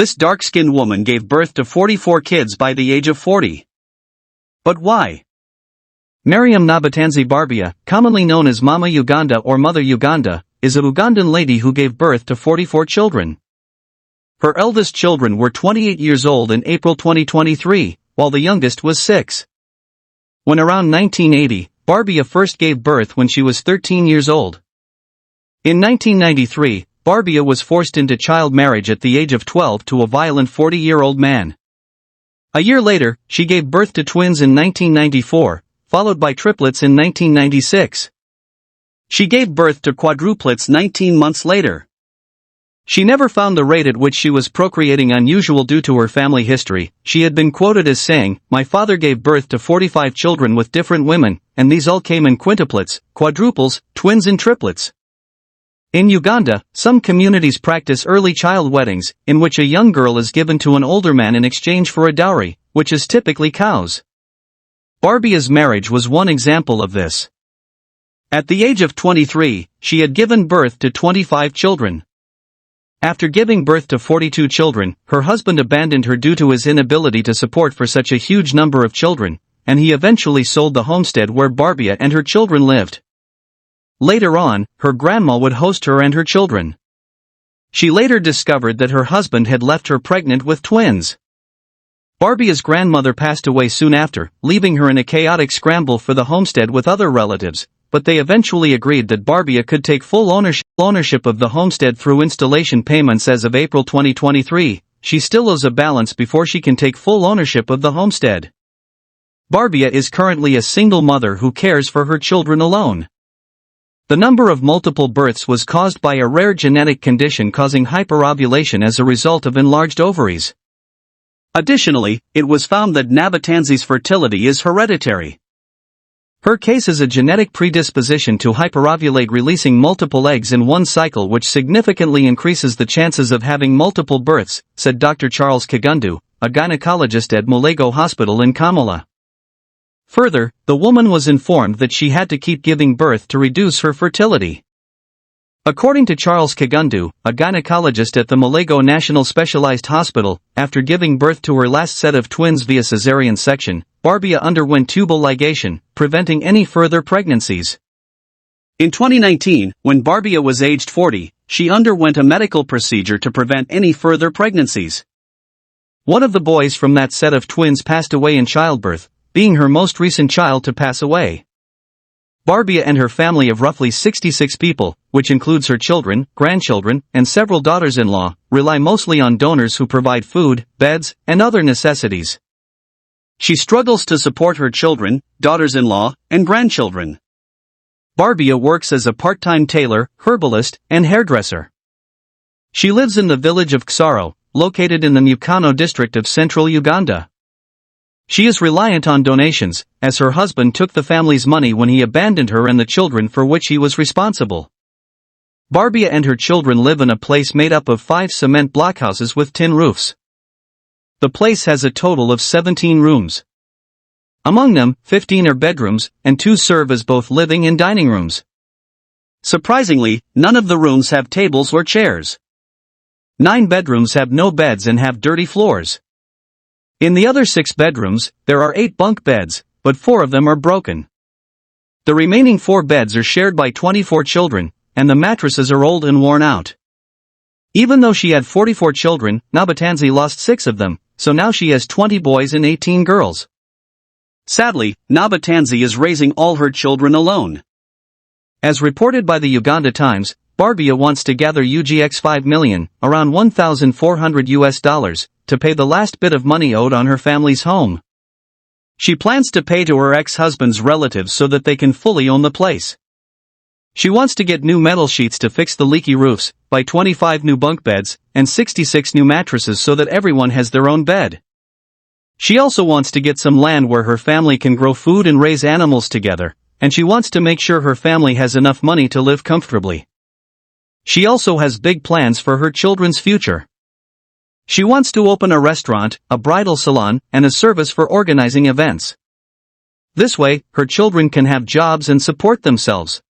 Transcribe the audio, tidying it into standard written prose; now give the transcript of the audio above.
This dark-skinned woman gave birth to 44 kids by the age of 40. But why? Mariam Nabatanzi Barbia, commonly known as Mama Uganda or Mother Uganda, is a Ugandan lady who gave birth to 44 children. Her eldest children were 28 years old in April 2023, while the youngest was 6. When around 1980, Barbia first gave birth when she was 13 years old. In 1993, Barbia was forced into child marriage at the age of 12 to a violent 40-year-old man. A year later, she gave birth to twins in 1994, followed by triplets in 1996. She gave birth to quadruplets 19 months later. She never found the rate at which she was procreating unusual due to her family history. She had been quoted as saying, "My father gave birth to 45 children with different women, and these all came in quintuplets, quadruples, twins and triplets." In Uganda, some communities practice early child weddings, in which a young girl is given to an older man in exchange for a dowry, which is typically cows. Barbia's marriage was one example of this. At the age of 23, she had given birth to 25 children. After giving birth to 42 children, her husband abandoned her due to his inability to support for such a huge number of children, and he eventually sold the homestead where Barbia and her children lived. Later on, her grandma would host her and her children. She later discovered that her husband had left her pregnant with twins. Barbia's grandmother passed away soon after, leaving her in a chaotic scramble for the homestead with other relatives, but they eventually agreed that Barbia could take full ownership of the homestead through installation payments. As of April 2023, she still owes a balance before she can take full ownership of the homestead. Barbia is currently a single mother who cares for her children alone. The number of multiple births was caused by a rare genetic condition causing hyperovulation as a result of enlarged ovaries. Additionally, it was found that Nabatanzi's fertility is hereditary. Her case is a genetic predisposition to hyperovulate, releasing multiple eggs in one cycle, which significantly increases the chances of having multiple births, said Dr. Charles Kagundu, a gynecologist at Mulego Hospital in Kampala. Further, the woman was informed that she had to keep giving birth to reduce her fertility. According to Charles Kagundu, a gynecologist at the Mulego National Specialized Hospital, after giving birth to her last set of twins via cesarean section, Barbia underwent tubal ligation, preventing any further pregnancies. In 2019, when Barbia was aged 40, she underwent a medical procedure to prevent any further pregnancies. One of the boys from that set of twins passed away in childbirth, being her most recent child to pass away. Barbia and her family of roughly 66 people, which includes her children, grandchildren, and several daughters-in-law, rely mostly on donors who provide food, beds, and other necessities. She struggles to support her children, daughters-in-law, and grandchildren. Barbia works as a part-time tailor, herbalist, and hairdresser. She lives in the village of Ksaro, located in the Mukano district of central Uganda. She is reliant on donations, as her husband took the family's money when he abandoned her and the children for which he was responsible. Barbia and her children live in a place made up of 5 cement blockhouses with tin roofs. The place has a total of 17 rooms. Among them, 15 are bedrooms, and 2 serve as both living and dining rooms. Surprisingly, none of the rooms have tables or chairs. 9 bedrooms have no beds and have dirty floors. In the other 6 bedrooms, there are 8 bunk beds, but 4 of them are broken. The remaining 4 beds are shared by 24 children, and the mattresses are old and worn out. Even though she had 44 children, Nabatanzi lost 6 of them, so now she has 20 boys and 18 girls. Sadly, Nabatanzi is raising all her children alone. As reported by the Uganda Times, Barbia wants to gather UGX $5 million, around $1,400, to pay the last bit of money owed on her family's home. She plans to pay to her ex-husband's relatives so that they can fully own the place. She wants to get new metal sheets to fix the leaky roofs, buy 25 new bunk beds, and 66 new mattresses so that everyone has their own bed. She also wants to get some land where her family can grow food and raise animals together, and she wants to make sure her family has enough money to live comfortably. She also has big plans for her children's future. She wants to open a restaurant, a bridal salon, and a service for organizing events. This way, her children can have jobs and support themselves.